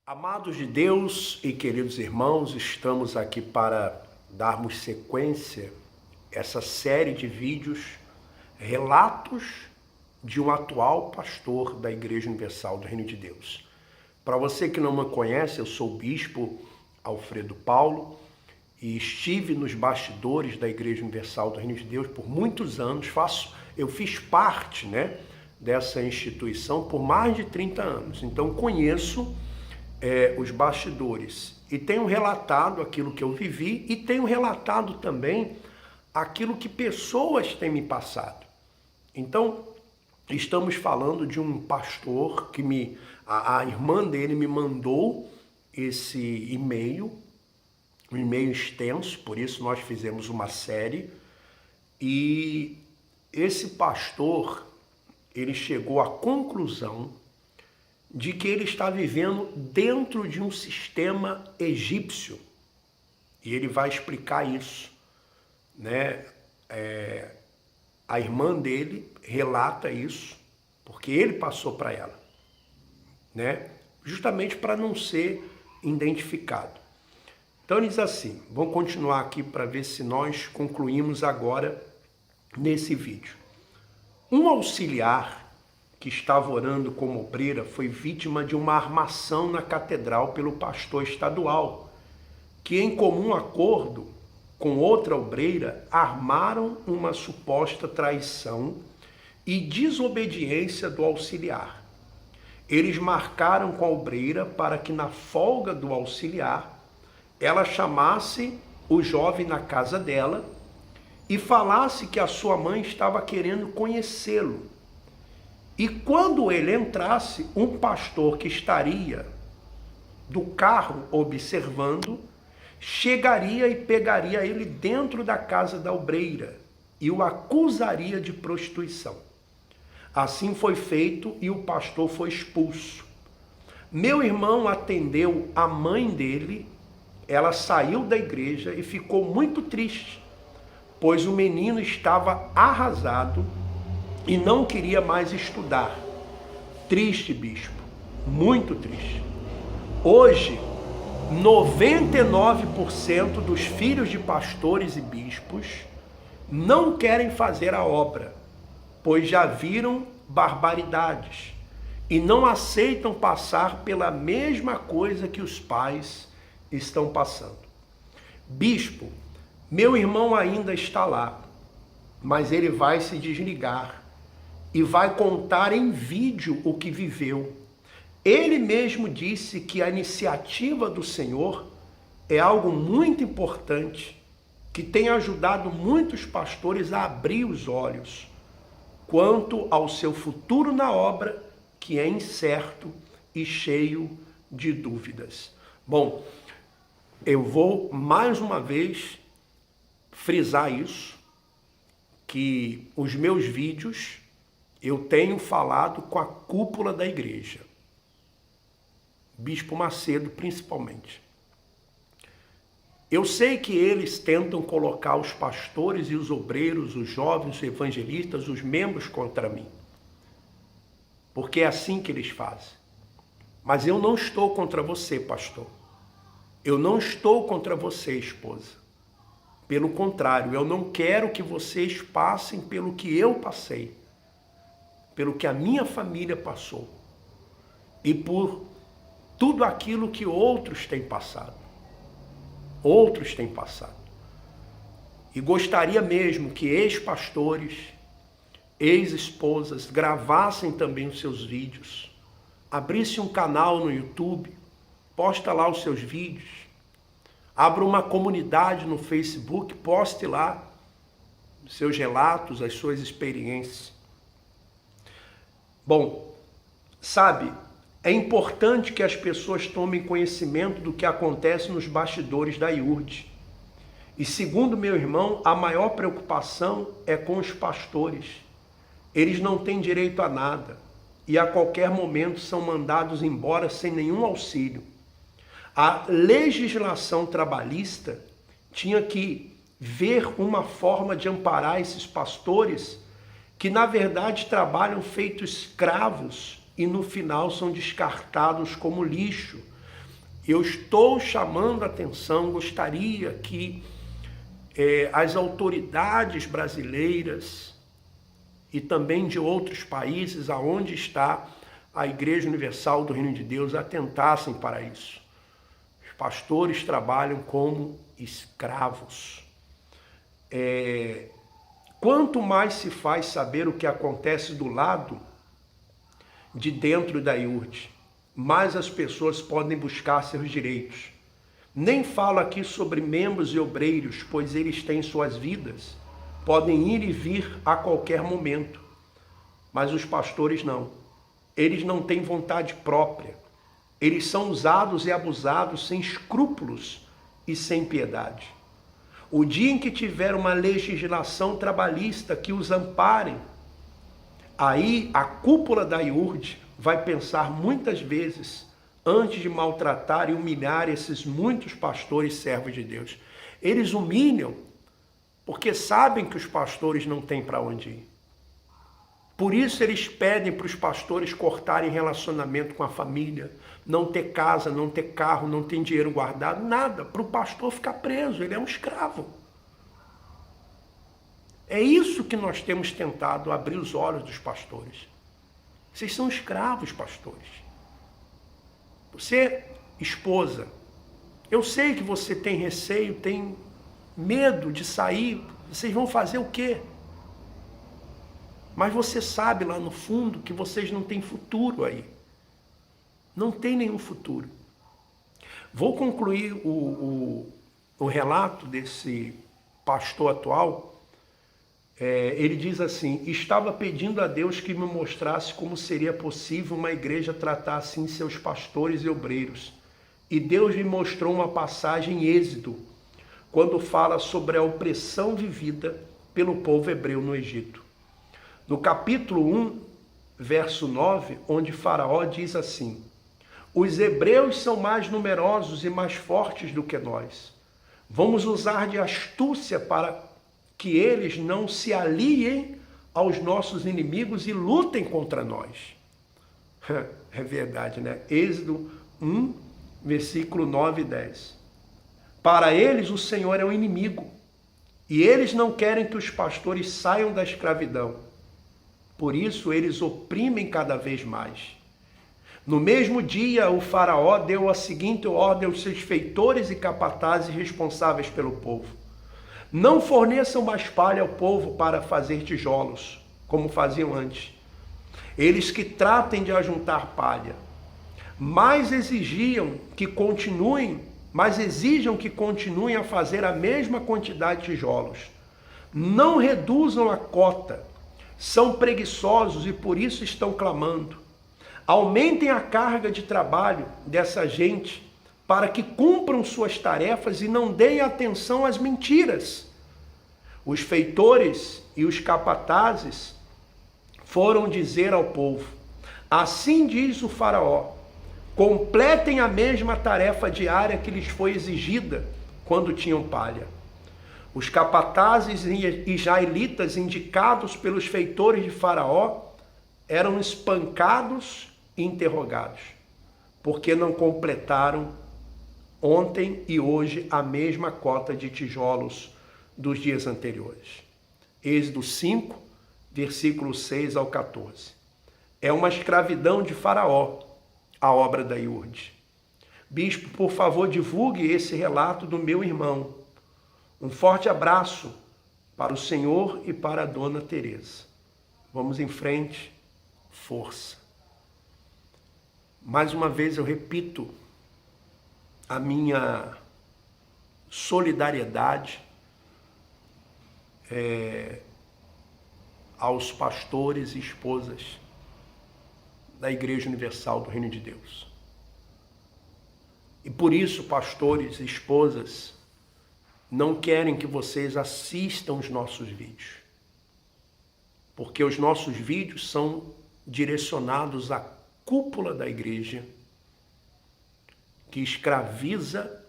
Amados de Deus e queridos irmãos, estamos aqui para darmos sequência a essa série de vídeos, relatos de um atual pastor da Igreja Universal do Reino de Deus. Para você que não me conhece, eu sou o Bispo Alfredo Paulo e estive nos bastidores da Igreja Universal do Reino de Deus por muitos anos. Eu fiz parte, dessa instituição por mais de 30 anos, então conheço os bastidores e tenho relatado aquilo que eu vivi e tenho relatado também aquilo que pessoas têm me passado. Então, estamos falando de um pastor que a irmã dele me mandou esse e-mail, um e-mail extenso, por isso nós fizemos uma série, e esse pastor, ele chegou à conclusão de que ele está vivendo dentro de um sistema egípcio. E ele vai explicar isso, A irmã dele relata isso, porque ele passou para ela, Justamente para não ser identificado. Então ele diz assim, vamos continuar aqui para ver se nós concluímos agora nesse vídeo. Um auxiliar que estava orando como obreira foi vítima de uma armação na catedral pelo pastor estadual, que em comum acordo com outra obreira armaram uma suposta traição e desobediência do auxiliar. Eles marcaram com a obreira para que na folga do auxiliar ela chamasse o jovem na casa dela e falasse que a sua mãe estava querendo conhecê-lo. E quando ele entrasse, um pastor que estaria do carro observando, chegaria e pegaria ele dentro da casa da obreira e o acusaria de prostituição. Assim foi feito e o pastor foi expulso. Meu irmão atendeu a mãe dele, ela saiu da igreja e ficou muito triste, pois o menino estava arrasado e não queria mais estudar. Triste, bispo, muito triste. Hoje, 99% dos filhos de pastores e bispos não querem fazer a obra, pois já viram barbaridades e não aceitam passar pela mesma coisa que os pais estão passando. Bispo, meu irmão ainda está lá, mas ele vai se desligar e vai contar em vídeo o que viveu. Ele mesmo disse que a iniciativa do Senhor é algo muito importante, que tem ajudado muitos pastores a abrir os olhos quanto ao seu futuro na obra, que é incerto e cheio de dúvidas. Bom, eu vou mais uma vez frisar isso, que os meus vídeos eu tenho falado com a cúpula da igreja, Bispo Macedo principalmente. Eu sei que eles tentam colocar os pastores e os obreiros, os jovens, os evangelistas, os membros contra mim, porque é assim que eles fazem. Mas eu não estou contra você, pastor. Eu não estou contra você, esposa. Pelo contrário, eu não quero que vocês passem pelo que eu passei, pelo que a minha família passou e por tudo aquilo que outros têm passado. Outros têm passado. E gostaria mesmo que ex-pastores, ex-esposas gravassem também os seus vídeos, abrissem um canal no YouTube, posta lá os seus vídeos, abra uma comunidade no Facebook, poste lá os seus relatos, as suas experiências. Bom, sabe, é importante que as pessoas tomem conhecimento do que acontece nos bastidores da IURD. E segundo meu irmão, a maior preocupação é com os pastores. Eles não têm direito a nada e a qualquer momento são mandados embora sem nenhum auxílio. A legislação trabalhista tinha que ver uma forma de amparar esses pastores que na verdade trabalham feito escravos e no final são descartados como lixo, Eu estou chamando a atenção, gostaria que as autoridades brasileiras e também de outros países aonde está a Igreja Universal do Reino de Deus atentassem para isso. Os pastores trabalham como escravos. Quanto mais se faz saber o que acontece do lado de dentro da IURD, mais as pessoas podem buscar seus direitos. Nem falo aqui sobre membros e obreiros, pois eles têm suas vidas, podem ir e vir a qualquer momento. Mas os pastores não. Eles não têm vontade própria. Eles são usados e abusados sem escrúpulos e sem piedade. O dia em que tiver uma legislação trabalhista que os amparem, aí a cúpula da IURD vai pensar muitas vezes antes de maltratar e humilhar esses muitos pastores servos de Deus. Eles humilham porque sabem que os pastores não têm para onde ir. Por isso eles pedem para os pastores cortarem relacionamento com a família, não ter casa, não ter carro, não ter dinheiro guardado, nada, para o pastor ficar preso, ele é um escravo. É isso que nós temos tentado abrir os olhos dos pastores. Vocês são escravos, pastores. Você, esposa, eu sei que você tem receio, tem medo de sair, vocês vão fazer o quê? Mas você sabe lá no fundo que vocês não têm futuro aí. Não tem nenhum futuro. Vou concluir o relato desse pastor atual. Ele diz assim: estava pedindo a Deus que me mostrasse como seria possível uma igreja tratar assim seus pastores e obreiros. E Deus me mostrou uma passagem em Êxodo, quando fala sobre a opressão vivida pelo povo hebreu no Egito. No capítulo 1, verso 9, onde Faraó diz assim: os hebreus são mais numerosos e mais fortes do que nós. Vamos usar de astúcia para que eles não se aliem aos nossos inimigos e lutem contra nós. É verdade, né? Êxodo 1, versículo 9 e 10. Para eles o Senhor é um inimigo, e eles não querem que os pastores saiam da escravidão. Por isso eles oprimem cada vez mais. No mesmo dia, o faraó deu a seguinte ordem aos seus feitores e capatazes responsáveis pelo povo: não forneçam mais palha ao povo para fazer tijolos, como faziam antes. Eles que tratem de ajuntar palha, mas exijam que continuem a fazer a mesma quantidade de tijolos. Não reduzam a cota. São preguiçosos e por isso estão clamando. Aumentem a carga de trabalho dessa gente para que cumpram suas tarefas e não deem atenção às mentiras. Os feitores e os capatazes foram dizer ao povo: assim diz o faraó, completem a mesma tarefa diária que lhes foi exigida quando tinham palha. Os capatazes israelitas indicados pelos feitores de Faraó eram espancados e interrogados, porque não completaram ontem e hoje a mesma cota de tijolos dos dias anteriores. Êxodo 5, versículo 6 ao 14. É uma escravidão de Faraó, a obra da IURD. Bispo, por favor, divulgue esse relato do meu irmão. Um forte abraço para o senhor e para a dona Teresa. Vamos em frente, força. Mais uma vez eu repito a minha solidariedade aos pastores e esposas da Igreja Universal do Reino de Deus. E por isso, pastores e esposas, não querem que vocês assistam os nossos vídeos, porque os nossos vídeos são direcionados à cúpula da igreja que escraviza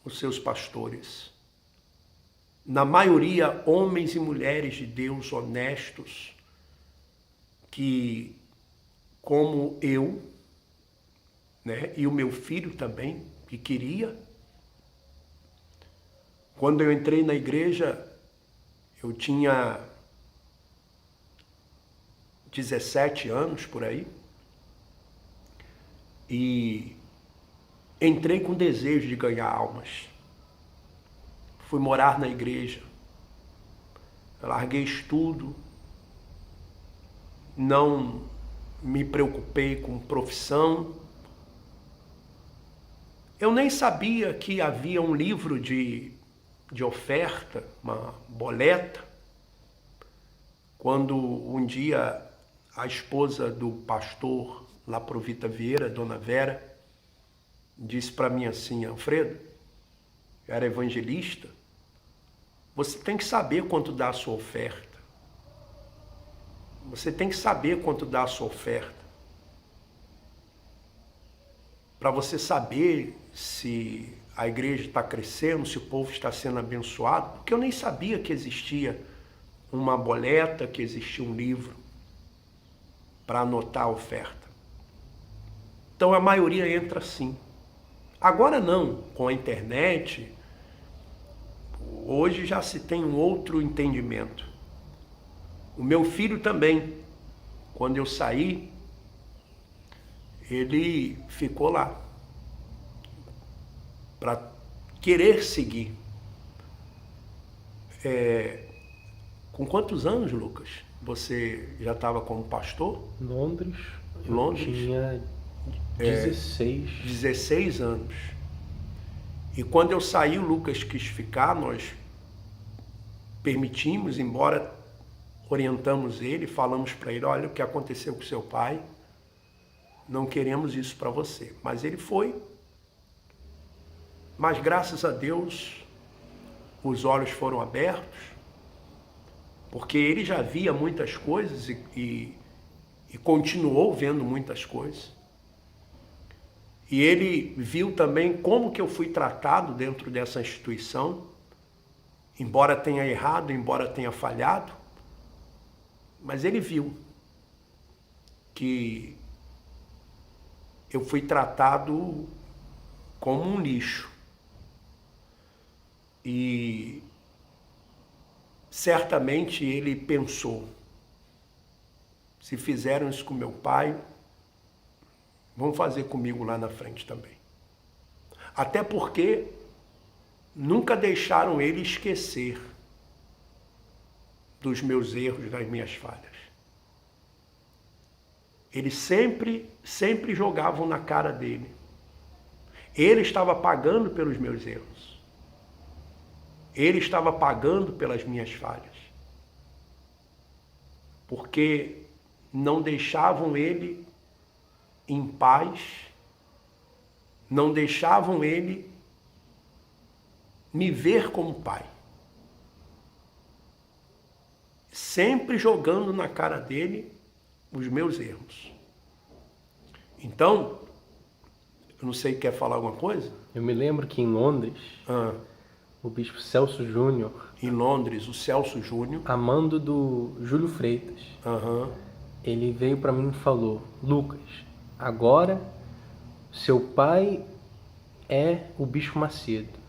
os seus pastores. Na maioria, homens e mulheres de Deus honestos, que, como eu, né? E o meu filho também, que queria. Quando eu entrei na igreja, eu tinha 17 anos por aí, e entrei com desejo de ganhar almas. Fui morar na igreja, larguei estudo, não me preocupei com profissão. Eu nem sabia que havia um livro de oferta, uma boleta, quando um dia a esposa do pastor lá pro Vita Vieira, Dona Vera, disse para mim assim: Alfredo, eu era evangelista, você tem que saber quanto dá a sua oferta. Você tem que saber quanto dá a sua oferta. Para você saber se a igreja está crescendo, se o povo está sendo abençoado, porque eu nem sabia que existia uma boleta, que existia um livro para anotar a oferta. Então a maioria entra assim. Agora não, com a internet, hoje já se tem um outro entendimento. O meu filho também, quando eu saí, ele ficou lá para querer seguir. Com quantos anos, Lucas, você já estava como pastor? Londres. Londres? Eu tinha 16. 16 anos. E quando eu saí, o Lucas quis ficar, nós permitimos, embora orientamos ele, falamos para ele: olha o que aconteceu com seu pai, não queremos isso para você. Mas ele foi. Mas graças a Deus, os olhos foram abertos, porque ele já via muitas coisas e continuou vendo muitas coisas. E ele viu também como que eu fui tratado dentro dessa instituição, embora tenha errado, embora tenha falhado, mas ele viu que eu fui tratado como um lixo. E certamente ele pensou: se fizeram isso com meu pai, vão fazer comigo lá na frente também. Até porque nunca deixaram ele esquecer dos meus erros, das minhas falhas. Eles sempre jogavam na cara dele. Ele estava pagando pelos meus erros. Ele estava pagando pelas minhas falhas. Porque não deixavam ele em paz, não deixavam ele me ver como pai. Sempre jogando na cara dele os meus erros. Então, eu não sei, quer falar alguma coisa? Eu me lembro que em Londres, o bispo Celso Júnior, Em Londres, o Celso Júnior, amando do Júlio Freitas, ele veio para mim e falou: Lucas, agora seu pai é o Bispo Macedo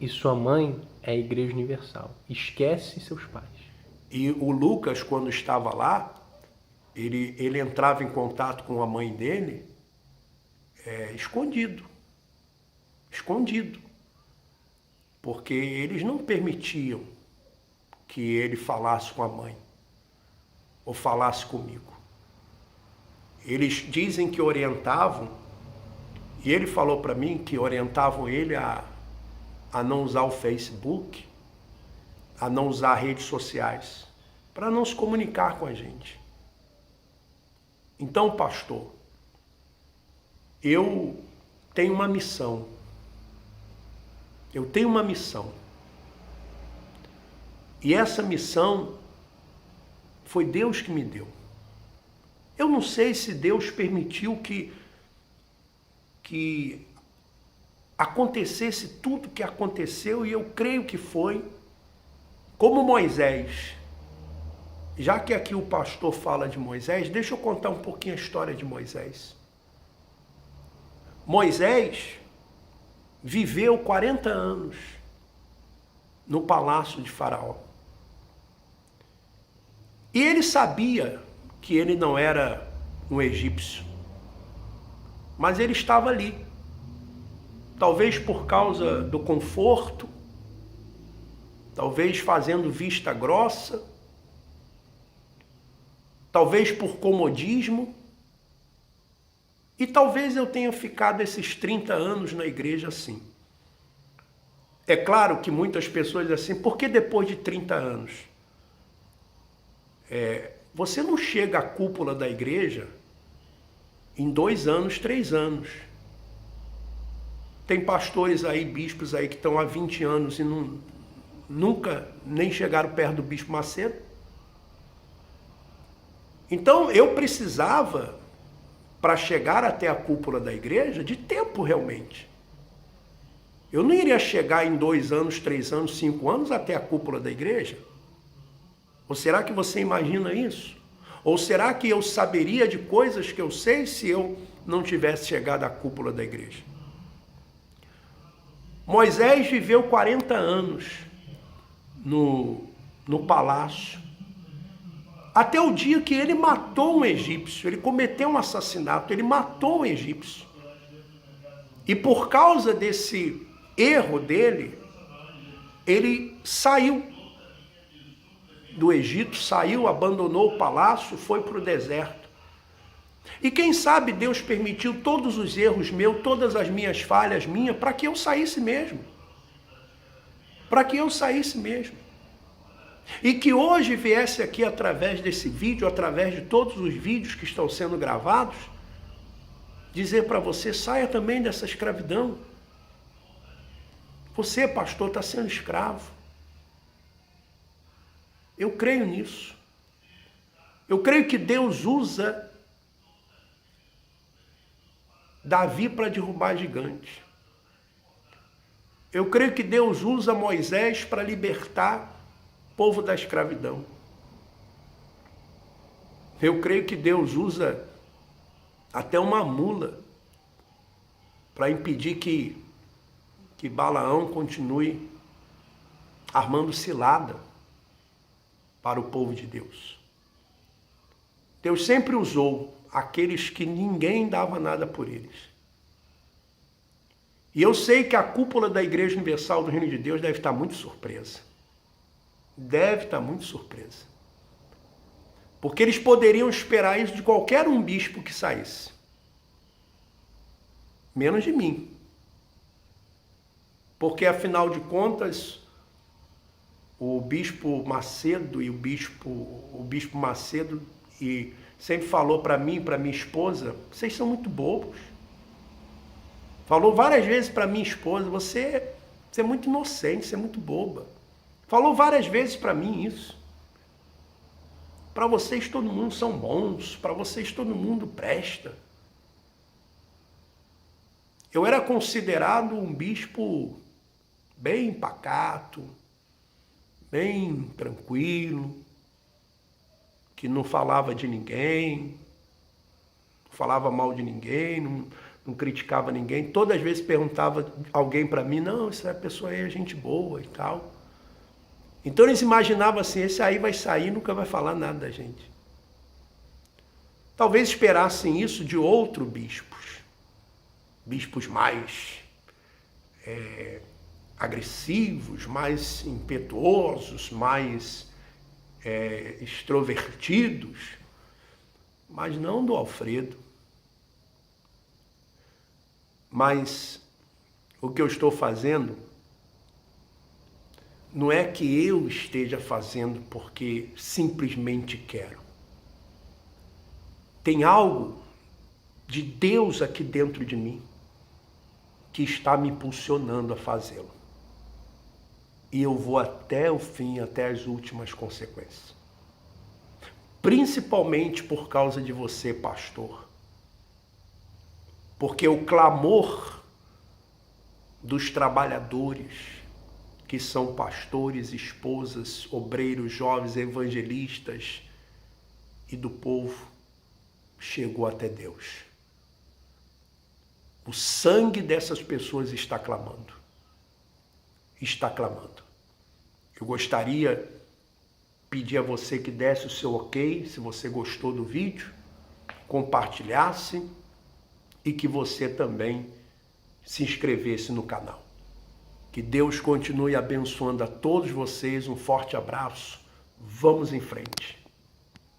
e sua mãe é a Igreja Universal. Esquece seus pais. E o Lucas, quando estava lá, ele entrava em contato com a mãe dele escondido. Porque eles não permitiam que ele falasse com a mãe ou falasse comigo. Eles dizem que orientavam, e ele falou para mim que orientavam ele a não usar o Facebook, a não usar redes sociais, para não se comunicar com a gente. Então, pastor, eu tenho uma missão. Eu tenho uma missão. E essa missão foi Deus que me deu. Eu não sei se Deus permitiu que acontecesse tudo que aconteceu, e eu creio que foi como Moisés. Já que aqui o pastor fala de Moisés, deixa eu contar um pouquinho a história de Moisés. Moisés viveu 40 anos no palácio de Faraó. E ele sabia que ele não era um egípcio, mas ele estava ali. Talvez por causa do conforto, talvez fazendo vista grossa, talvez por comodismo, e talvez eu tenha ficado esses 30 anos na igreja assim. É claro que muitas pessoas dizem assim, por que depois de 30 anos? Você não chega à cúpula da igreja em 2 anos, 3 anos. Tem pastores aí, bispos aí que estão há 20 anos e nunca nem chegaram perto do bispo Macedo. Então eu precisava, para chegar até a cúpula da igreja, de tempo realmente. Eu não iria chegar em 2 anos, 3 anos, 5 anos até a cúpula da igreja. Ou será que você imagina isso? Ou será que eu saberia de coisas que eu sei se eu não tivesse chegado à cúpula da igreja? Moisés viveu 40 anos no palácio, até o dia que ele matou um egípcio, ele cometeu um assassinato, ele matou um egípcio. E por causa desse erro dele, ele saiu do Egito, saiu, abandonou o palácio, foi para o deserto. E quem sabe Deus permitiu todos os erros meus, todas as minhas falhas minhas, para que eu saísse mesmo. Para que eu saísse mesmo. E que hoje viesse aqui através desse vídeo, através de todos os vídeos que estão sendo gravados, dizer para você, saia também dessa escravidão. Você, pastor, está sendo escravo. Eu creio nisso. Eu creio que Deus usa Davi para derrubar gigantes. Eu creio que Deus usa Moisés para libertar o povo da escravidão. Eu creio que Deus usa até uma mula para impedir que Balaão continue armando cilada para o povo de Deus. Deus sempre usou aqueles que ninguém dava nada por eles. E eu sei que a cúpula da Igreja Universal do Reino de Deus deve estar muito surpresa. Deve estar muito surpresa. Porque eles poderiam esperar isso de qualquer um bispo que saísse. Menos de mim. Porque, afinal de contas, o bispo Macedo e o bispo Macedo e sempre falou para mim, para minha esposa, vocês são muito bobos. Falou várias vezes para minha esposa, você é muito inocente, você é muito boba. Falou várias vezes para mim isso. Para vocês todo mundo são bons, para vocês todo mundo presta. Eu era considerado um bispo bem pacato, bem tranquilo, que não falava de ninguém, não falava mal de ninguém, não criticava ninguém. Todas as vezes perguntava alguém para mim, não, essa pessoa aí é gente boa e tal. Então eles imaginavam assim, esse aí vai sair e nunca vai falar nada da gente. Talvez esperassem isso de outros bispos mais agressivos, mais impetuosos, mais extrovertidos, mas não do Alfredo. Mas o que eu estou fazendo não é que eu esteja fazendo porque simplesmente quero. Tem algo de Deus aqui dentro de mim que está me impulsionando a fazê-lo. E eu vou até o fim, até as últimas consequências. Principalmente por causa de você, pastor. Porque o clamor dos trabalhadores, que são pastores, esposas, obreiros, jovens, evangelistas e do povo, chegou até Deus. O sangue dessas pessoas está clamando. Está clamando. Eu gostaria de pedir a você que desse o seu ok, se você gostou do vídeo, compartilhasse e que você também se inscrevesse no canal. Que Deus continue abençoando a todos vocês. Um forte abraço. Vamos em frente.